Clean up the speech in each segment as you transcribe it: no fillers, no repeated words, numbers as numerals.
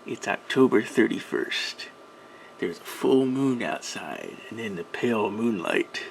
It's October 31st. There's a full moon outside and in the pale moonlight.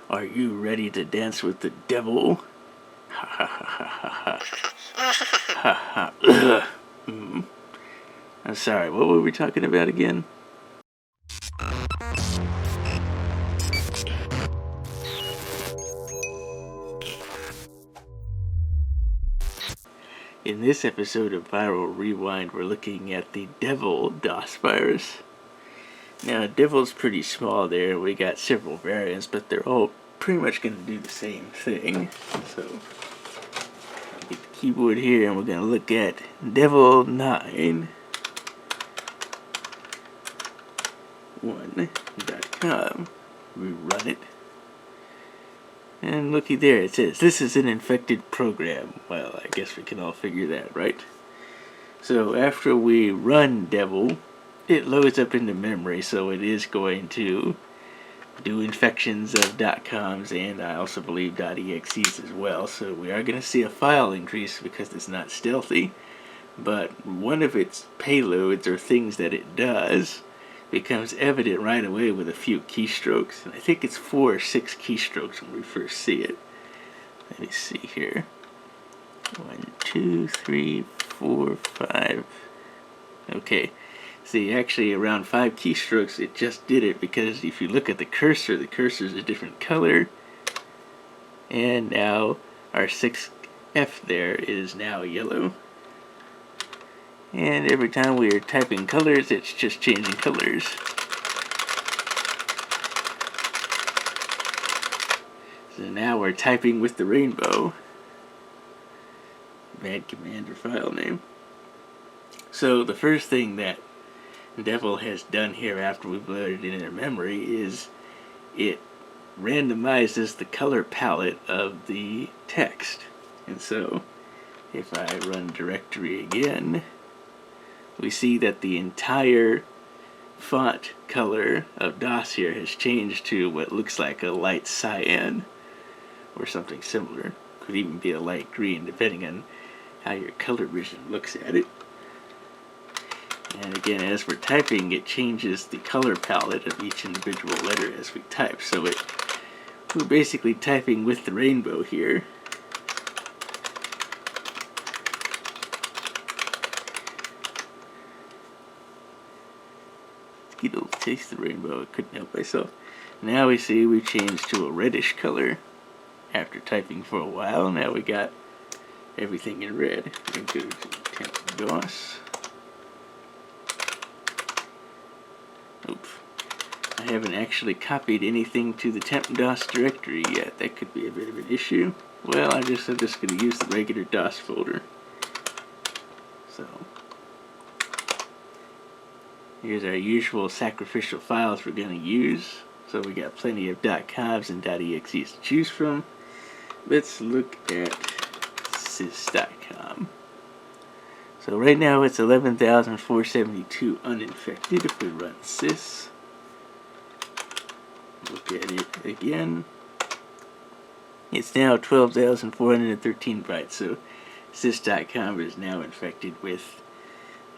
Are you ready to dance with the devil? Ha ha ha ha ha ha ha ha. I'm sorry, what were we talking about again? In this episode of Viral Rewind, we're looking at the Devil DOS virus. Now, Devil's pretty small there. We got several variants, but they're all pretty much going to do the same thing. So, I'll get the keyboard here, and we're going to look at Devil 9.1.com. We run it. And looky there, it says, this is an infected program. Well, I guess we can all figure that, right? So after we run Devil, it loads up into memory, so it is going to do infections of .coms and I also believe .exes as well. So we are going to see a file increase because it's not stealthy. But one of its payloads or things that it does becomes evident right away with a few keystrokes. And I think it's 4 or 6 keystrokes when we first see it. Let me see here. 1, 2, 3, 4, 5. Okay. See, actually around 5 keystrokes it just did it, because if you look at the cursor is a different color. And now our 6F there is now yellow. And every time we are typing colors, it's just changing colors. So now we're typing with the rainbow. Bad command or file name. So the first thing that Devil has done here after we've loaded it in their memory is it randomizes the color palette of the text. And so if I run directory again, we see that the entire font color of DOS here has changed to what looks like a light cyan or something similar. Could even be a light green depending on how your color vision looks at it. And again, as we're typing, it changes the color palette of each individual letter as we type. So we're basically typing with the rainbow here. Get a little taste of the rainbow. I couldn't help myself. Now we see we changed to a reddish color after typing for a while. Now we got everything in red. We go to temp DOS. Oops. I haven't actually copied anything to the temp DOS directory yet. That could be a bit of an issue. Well, I'm just going to use the regular DOS folder. So here's our usual sacrificial files we're going to use. So we got plenty of .coms and .exes to choose from. Let's look at sys.com. So right now it's 11,472 uninfected. If we run sys, look at it again, it's now 12,413 bytes. So sys.com is now infected with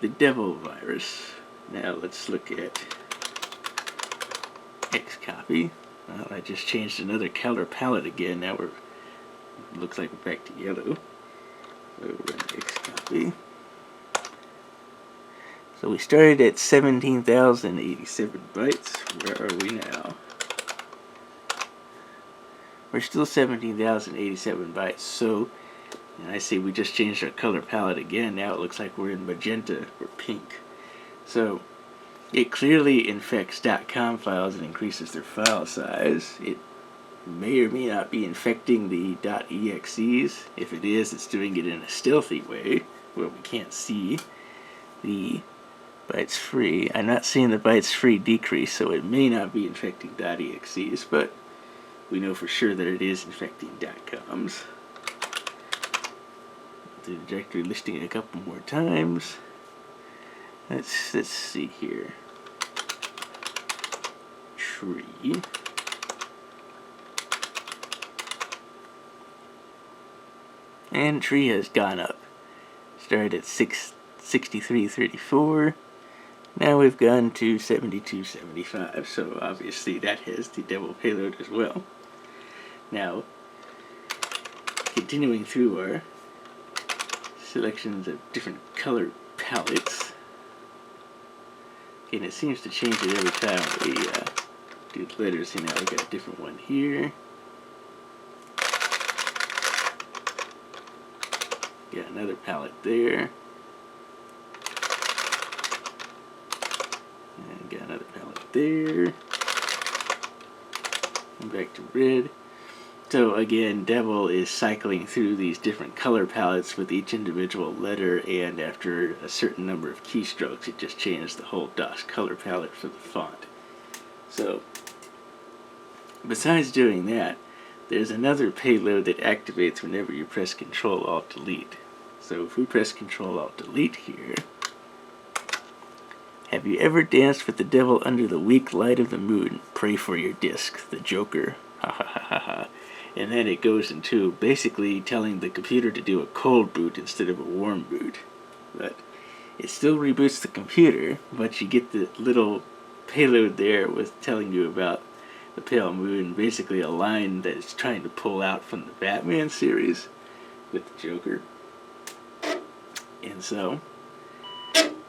the Devil virus. Now let's look at Xcopy. Well, I just changed another color palette again. Now looks like we're back to yellow. We'll run Xcopy. So we started at 17,087 bytes. Where are we now? We're still 17,087 bytes. So, and I see we just changed our color palette again. Now it looks like we're in magenta or pink. So it clearly infects .com files and increases their file size. It may or may not be infecting the .exes. If it is, it's doing it in a stealthy way where we can't see the bytes free. I'm not seeing the bytes free decrease, so it may not be infecting .exes, but we know for sure that it is infecting .coms. The directory listing a couple more times. Let's see here. Tree. And tree has gone up. Started at 6 6334. Now we've gone to 7275, so obviously that has the Devil payload as well. Now, continuing through our selections of different color palettes. Again, it seems to change it every time we do the letters. See, now we got a different one here. Got another palette there. And got another palette there. And back to red. So again, Devil is cycling through these different color palettes with each individual letter, and after a certain number of keystrokes, it just changes the whole DOS color palette for the font. So, besides doing that, there's another payload that activates whenever you press Control-Alt-Delete. So if we press Control-Alt-Delete here, have you ever danced with the devil under the weak light of the moon? Pray for your disc, the Joker. Ha ha ha ha ha. And then it goes into basically telling the computer to do a cold boot instead of a warm boot. But it still reboots the computer, but you get the little payload there with telling you about the pale moon, basically a line that it's trying to pull out from the Batman series with the Joker. And so,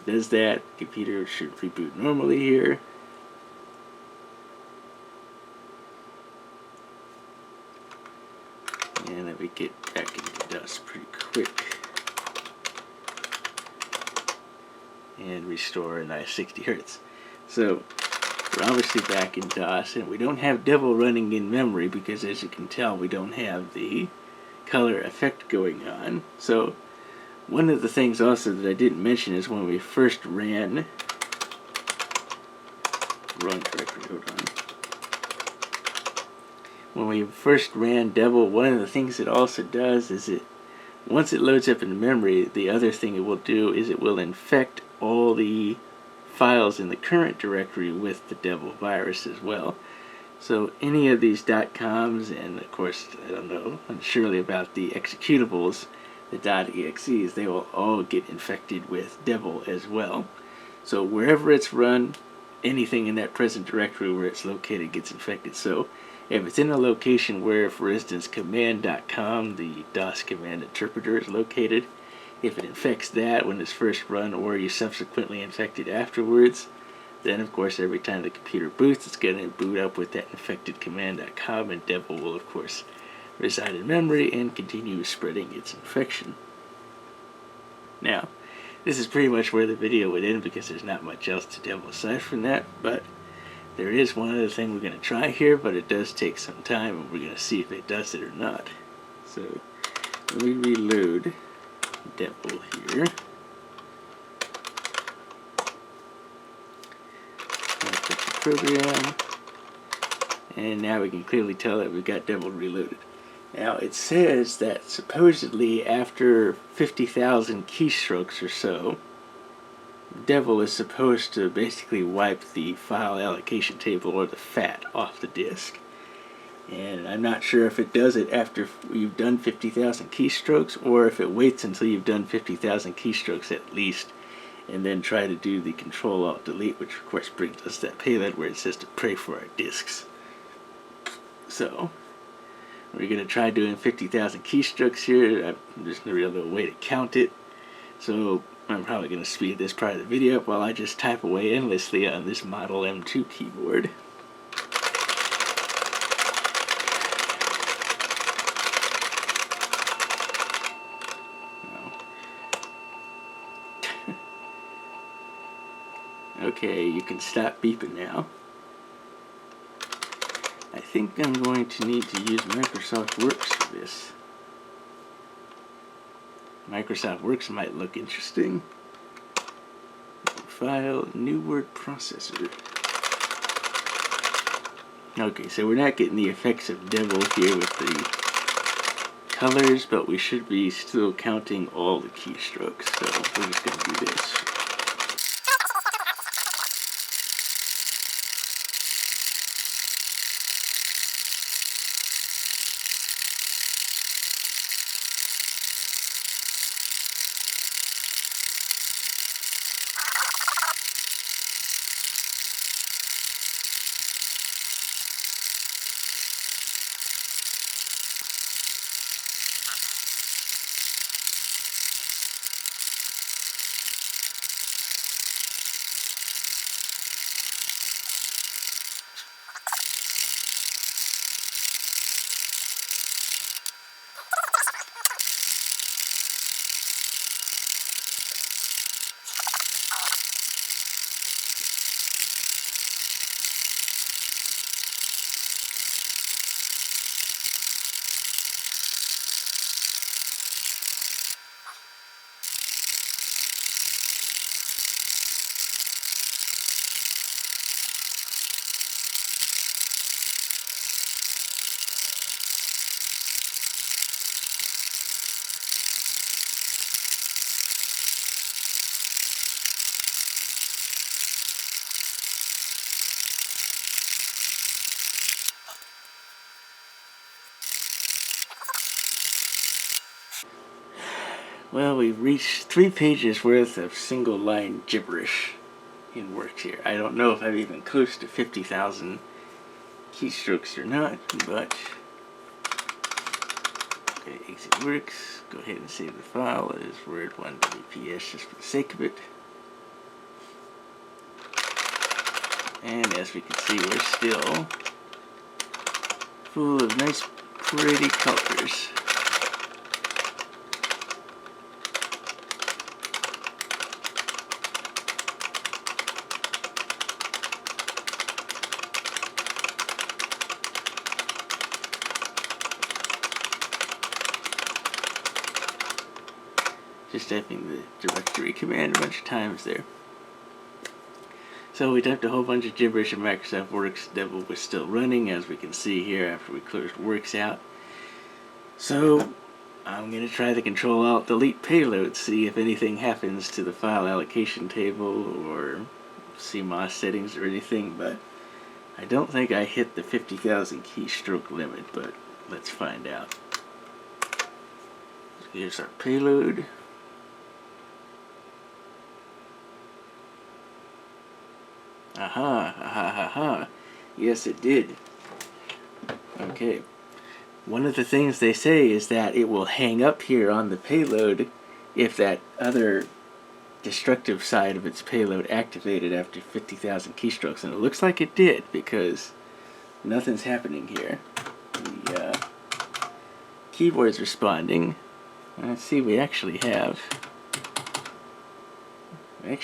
does that. Computer should reboot normally here. And then we get back into DOS pretty quick. And restore a nice 60 Hertz. So, we're obviously back in DOS, and we don't have Devil running in memory because, as you can tell, we don't have the color effect going on. So, one of the things also that I didn't mention is when we first ran... Wrong directory, hold on. When we first ran Devil, one of the things it also does is once it loads up in memory, the other thing it will do is it will infect all the files in the current directory with the Devil virus as well. So any of these .coms, and of course, I don't know, surely about the executables, the .exes, they will all get infected with Devil as well. So wherever it's run, anything in that present directory where it's located gets infected. So if it's in a location where, for instance, command.com, the DOS command interpreter, is located, if it infects that when it's first run, or you subsequently infect it afterwards, then of course every time the computer boots, it's going to boot up with that infected command.com, and Devil will of course reside in memory and continue spreading its infection. Now, this is pretty much where the video would end because there's not much else to Devil aside from that, but there is one other thing we're going to try here, but it does take some time, and we're going to see if it does it or not. So, let me reload Devil here. Put the program, and now we can clearly tell that we've got Devil reloaded. Now, it says that supposedly after 50,000 keystrokes or so, Devil is supposed to basically wipe the file allocation table, or the FAT, off the disk. And I'm not sure if it does it after you've done 50,000 keystrokes, or if it waits until you've done 50,000 keystrokes at least, and then try to do the Control-Alt-Delete, which of course brings us that payload where it says to pray for our disks. So, we're going to try doing 50,000 keystrokes here. There's no real way to count it. So, I'm probably going to speed this part of the video up while I just type away endlessly on this Model M2 keyboard. Okay, you can stop beeping now. I think I'm going to need to use Microsoft Works for this. Microsoft Works might look interesting. File, new word processor. Okay, so we're not getting the effects of Devil here with the colors, but we should be still counting all the keystrokes, so we're just going to do this. Well, we've reached 3 pages worth of single line gibberish in works here. I don't know if I'm even close to 50,000 keystrokes or not, but okay, exit works. Go ahead and save the file as word1wps just for the sake of it. And as we can see, we're still full of nice, pretty colors. Just typing the directory command a bunch of times there. So we typed a whole bunch of gibberish and Microsoft Works.Devil was still running, as we can see here after we closed Works out. So I'm going to try the Control-Alt-Delete payload, see if anything happens to the file allocation table or CMOS settings or anything, but I don't think I hit the 50,000 keystroke limit, but let's find out. Here's our payload. Aha. Yes, it did. Okay. One of the things they say is that it will hang up here on the payload if that other destructive side of its payload activated after 50,000 keystrokes. And it looks like it did, because nothing's happening here. The keyboard's responding. Let's see, we actually have a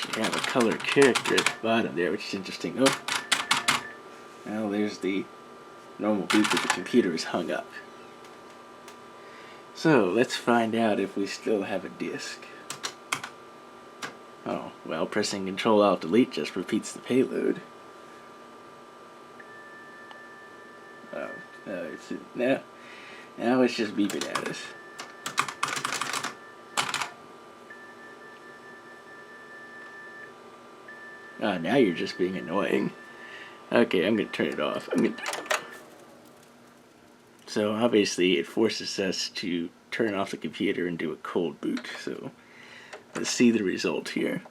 color character at the bottom there, which is interesting. Oh, well, there's the normal beep that the computer is hung up. So let's find out if we still have a disk. Oh, well, pressing Control-Alt-Delete just repeats the payload. Oh, now it's just beeping at us. Oh, now you're just being annoying. Okay, I'm going to turn it off. So obviously it forces us to turn off the computer and do a cold boot. So let's see the result here.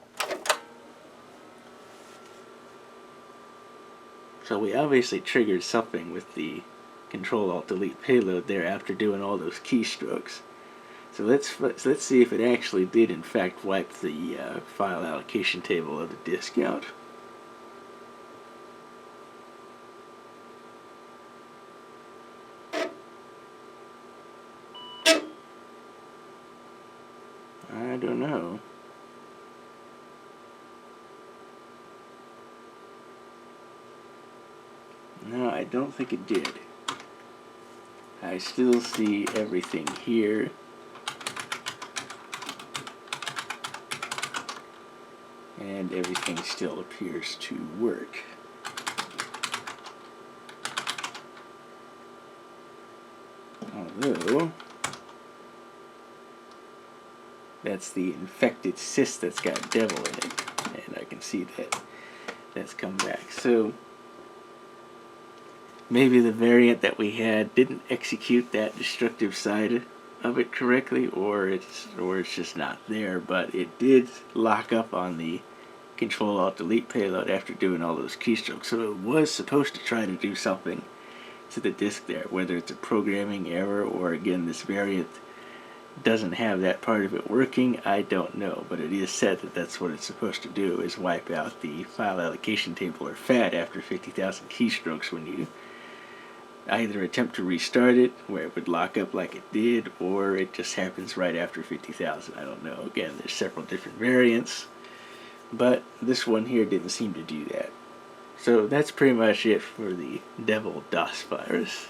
So we obviously triggered something with the Control-Alt-Delete payload there after doing all those keystrokes. So let's see if it actually did in fact wipe the file allocation table of the disk out. I don't know. No, I don't think it did. I still see everything here. And everything still appears to work. Although, that's the infected sys that's got devil in it. And I can see that that's come back. So, maybe the variant that we had didn't execute that destructive side of it correctly, or it's just not there, but it did lock up on the Control-Alt-Delete payload after doing all those keystrokes. So it was supposed to try to do something to the disk there, whether it's a programming error or again this variant doesn't have that part of it working, I don't know, but it is said that that's what it's supposed to do, is wipe out the file allocation table or FAT after 50,000 keystrokes when you either attempt to restart it, where it would lock up like it did, or it just happens right after 50,000. I don't know. Again, there's several different variants, but this one here didn't seem to do that. So that's pretty much it for the Devil DOS virus.